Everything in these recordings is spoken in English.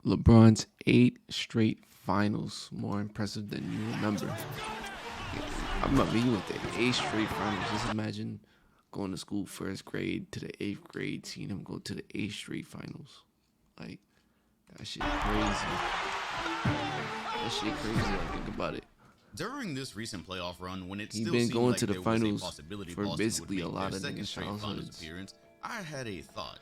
LeBron's 8 straight finals, more impressive than you remember. I remember he went to 8 straight finals. Just imagine going to school first grade to the 8th grade, seeing him go to the 8 straight finals. Like, that shit crazy. That shit crazy. I think about it. During this recent playoff run, when it He still been seemed going like to the there was a finals possibility for Boston would basically a make lot their of second niggas' straight finals childhoods. appearance, I had a thought.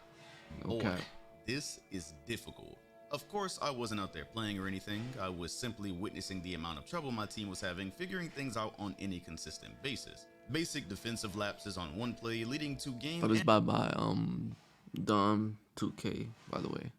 No Boy, cap. this is difficult. Of course, I wasn't out there playing or anything. I was simply witnessing the amount of trouble my team was having figuring things out on any consistent basis. Basic defensive lapses on one play leading to game That was by Dom 2K, by the way.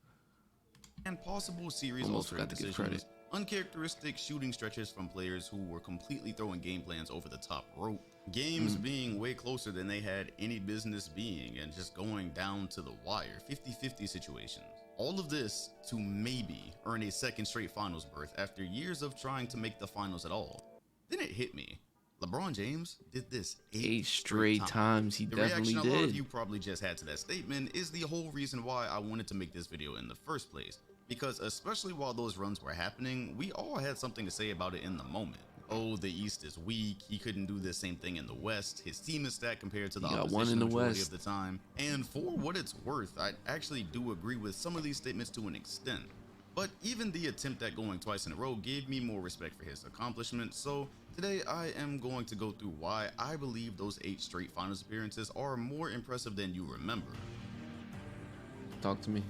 and possible series Almost altering forgot to give decisions, credit. uncharacteristic shooting stretches from players who were completely throwing game plans over the top rope, games being way closer than they had any business being and just going down to the wire, 50-50 situations. All of this to maybe earn a second straight finals berth after years of trying to make the finals at all. Then it hit me. LeBron James did this 8 straight times. He The definitely reaction a lot of did. you probably just had to that statement is the whole reason why I wanted to make this video in the first place. Because especially while those runs were happening, we all had something to say about it in the moment. Oh, the East is weak. He couldn't do the same thing in the West. His team is stacked compared to the He got opposition one in the majority West. of the time. And for what it's worth, I actually do agree with some of these statements to an extent. But even the attempt at going twice in a row gave me more respect for his accomplishments, so today I am going to go through why I believe those 8 straight finals appearances are more impressive than you remember. Talk to me.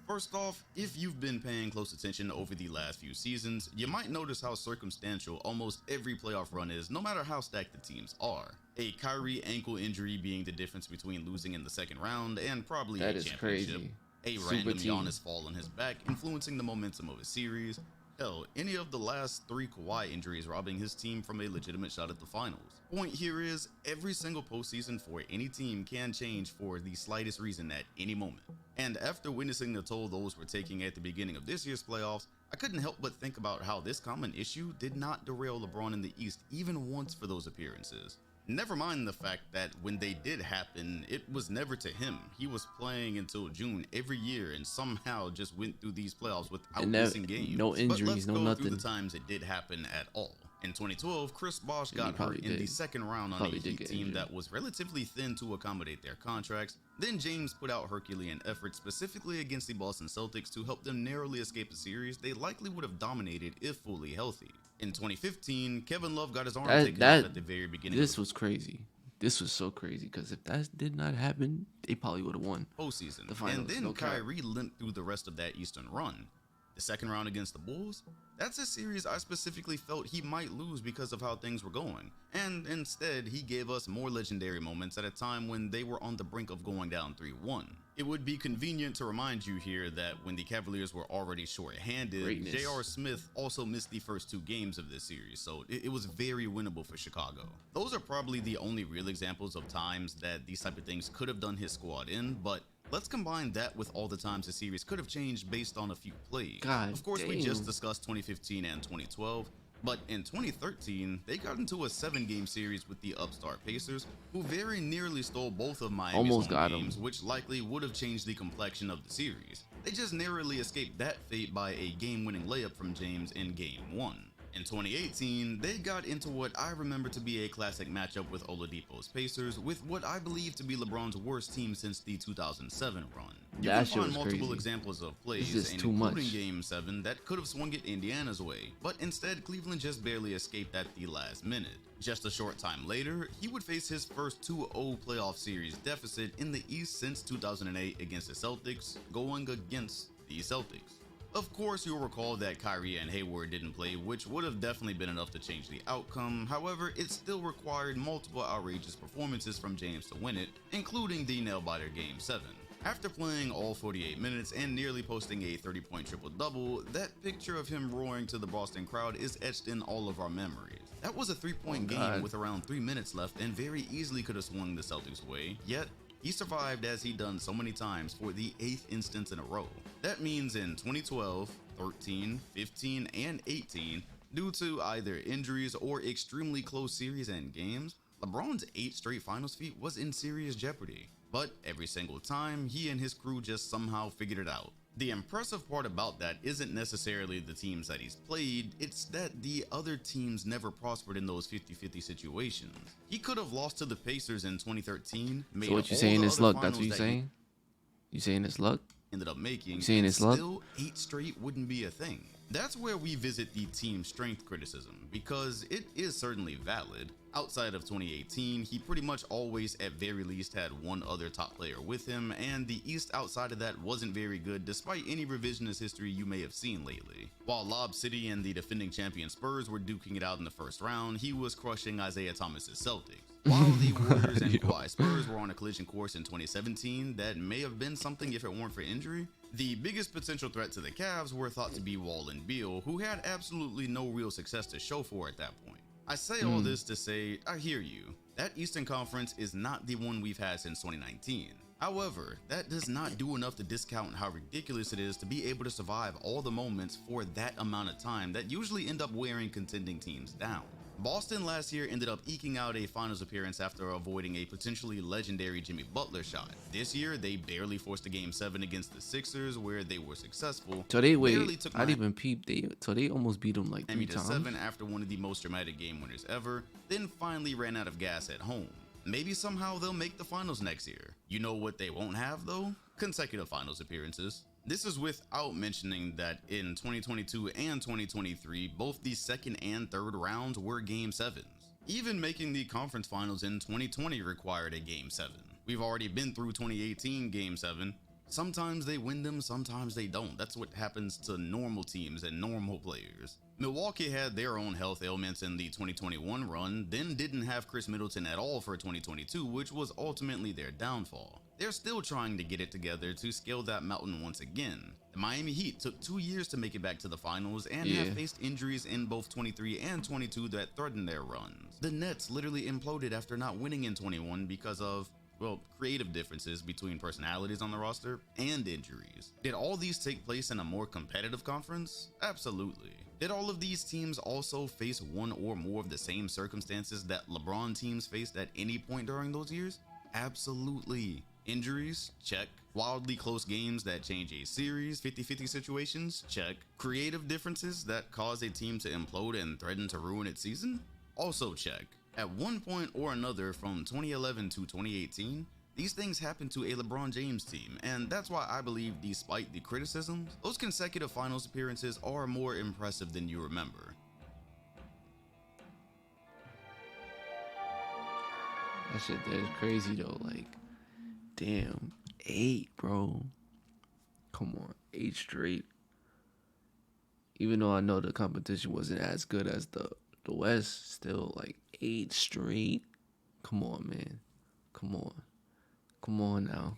First off, if you've been paying close attention over the last few seasons, you might notice how circumstantial almost every playoff run is, no matter how stacked the teams are. A Kyrie ankle injury being the difference between losing in the second round and probably That a is championship. crazy. A Super random team. Giannis fall on his back, influencing the momentum of a series. Hell, any of the last 3 Kawhi injuries robbing his team from a legitimate shot at the finals. Point here is, every single postseason for any team can change for the slightest reason at any moment. And after witnessing the toll those were taking at the beginning of this year's playoffs, I couldn't help but think about how this common issue did not derail LeBron in the East even once for those appearances. Never mind the fact that when they did happen, it was never to him. He was playing until June every year and somehow just went through these playoffs without And missing games. no But injuries, let's no go nothing. through the times it did happen at all. In 2012, Chris Bosh got hurt probably in the did. second round on a Probably did Heat get team injured. that was relatively thin to accommodate their contracts. Then James put out Herculean efforts specifically against the Boston Celtics to help them narrowly escape a series they likely would have dominated if fully healthy. In 2015, Kevin Love got his arm taken off at the very beginning This of the was crazy. This was so crazy because if that did not happen, they probably would have won. postseason. The finals, And then no cap. Kyrie limped through the rest of that Eastern run. The second round against the Bulls, that's a series I specifically felt he might lose because of how things were going. And instead, he gave us more legendary moments at a time when they were on the brink of going down 3-1. It would be convenient to remind you here that when the Cavaliers were already short-handed, Greatness. J.R. Smith also missed the first 2 games of this series, so it was very winnable for Chicago. Those are probably the only real examples of times that these type of things could have done his squad in, but let's combine that with all the times the series could have changed based on a few plays. God Of course, we damn. just discussed 2015 and 2012, but in 2013, they got into a 7-game series with the upstart Pacers, who very nearly stole both of Miami's Almost home got 'em. games, which likely would have changed the complexion of the series. They just narrowly escaped that fate by a game-winning layup from James in Game 1. In 2018, they got into what I remember to be a classic matchup with Oladipo's Pacers, with what I believe to be LeBron's worst team since the 2007 run. You That can shit find was multiple crazy. examples of plays, just and too including much. Game 7, that could have swung it Indiana's way, but instead Cleveland just barely escaped at the last minute. Just a short time later, he would face his first 2-0 playoff series deficit in the East since 2008 against the Celtics, going against the Celtics. Of course, you'll recall that Kyrie and Hayward didn't play, which would have definitely been enough to change the outcome. However, it still required multiple outrageous performances from James to win it, including the nail-biter Game 7. After playing all 48 minutes and nearly posting a 30-point triple-double, that picture of him roaring to the Boston crowd is etched in all of our memories. That was a 3-point game God. with around 3 minutes left and very easily could have swung the Celtics' way, yet he survived as he done so many times for the 8th instance in a row. That means in 2012, 13, 15, and 18, due to either injuries or extremely close series and games, LeBron's 8 straight finals feat was in serious jeopardy. But every single time, he and his crew just somehow figured it out. The impressive part about that isn't necessarily the teams that he's played, it's that the other teams never prospered in those 50-50 situations. He could have lost to the Pacers in 2013, made So what you all saying the is other luck? That's finals what you that saying? You saying it's luck? ended up making, You saying and it's luck? still 8 straight wouldn't be a thing. That's where we visit the team strength criticism, because it is certainly valid. Outside of 2018, he pretty much always at very least had one other top player with him, and the East outside of that wasn't very good despite any revisionist history you may have seen lately. While Lob City and the defending champion Spurs were duking it out in the first round, he was crushing Isaiah Thomas's Celtics. While the Warriors and Kawhi Spurs were on a collision course in 2017 that may have been something if it weren't for injury, the biggest potential threat to the Cavs were thought to be Wall and Beal, who had absolutely no real success to show for at that point. I say all this to say, I hear you. That Eastern Conference is not the one we've had since 2019. However, that does not do enough to discount how ridiculous it is to be able to survive all the moments for that amount of time that usually end up wearing contending teams down. Boston last year ended up eking out a finals appearance after avoiding a potentially legendary Jimmy Butler shot. This year, they barely forced a Game 7 against the Sixers, where they were successful. So they I didn't even peep. So they almost beat them like 3 times. 7 after one of the most dramatic game winners ever, then finally ran out of gas at home. Maybe somehow they'll make the finals next year. You know what they won't have though? Consecutive finals appearances. This is without mentioning that in 2022 and 2023, both the second and third rounds were Game 7s. Even making the conference finals in 2020 required a Game 7. We've already been through 2018 Game 7. Sometimes they win them, sometimes they don't. That's what happens to normal teams and normal players. Milwaukee had their own health ailments in the 2021 run, then didn't have Chris Middleton at all for 2022, which was ultimately their downfall. They're still trying to get it together to scale that mountain once again. The Miami Heat took 2 years to make it back to the finals and have faced injuries in both 23 and 22 that threatened their runs. The Nets literally imploded after not winning in 21 because of, well, creative differences between personalities on the roster and injuries. Did all these take place in a more competitive conference? Absolutely. Did all of these teams also face one or more of the same circumstances that LeBron teams faced at any point during those years? Absolutely. Injuries? Check. Wildly close games that change a series, 50-50 situations? Check. Creative differences that cause a team to implode and threaten to ruin its season? Also check. At one point or another from 2011 to 2018, these things happened to a LeBron James team, and that's why I believe, despite the criticisms, those consecutive finals appearances are more impressive than you remember. That shit that is crazy though. Like, damn, 8, bro. Come on, 8 straight. Even though I know the competition wasn't as good as the West, still like 8 straight. Come on, man. Come on now.